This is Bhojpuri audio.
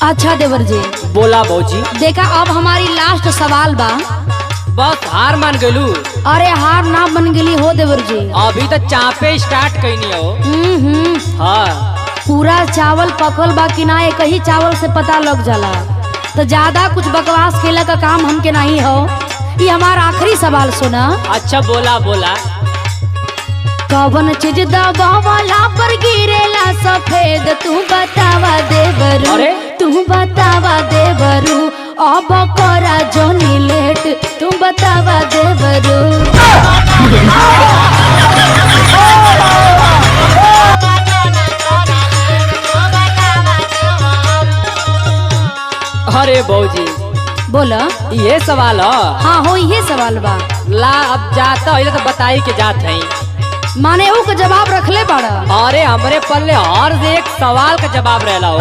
अच्छा देवर जी, बोला भौजी। देखा अब हमारी लास्ट सवाल बा। बस हार मान गलू? अरे हार ना बन गई हो देवर जी, अभी तो चापे स्टार्ट कैनी हो। हाँ पूरा चावल पकल बा कि ना एक ही चावल से पता लग जाला। तो ज्यादा कुछ बकवास खेला का काम हमके नहीं हो। ये हमारा आखिरी सवाल सुना। अच्छा बोला बोला। कौन चीज दबावला पर गिरेला सफेद, तू बतावा देवरू। अरे? तू बतावा देवरू, अब करा जोनी लेट, तू बतावा देवरू। अरे भौजी बोला। ये सवाल है? हाँ हो, ये सवाल बा। ला अब जाता हो तो बताई के जात है माने ऊ का जवाब रखले बड़ा। अरे हमरे पल्ले हर एक सवाल का जवाब रहला हो।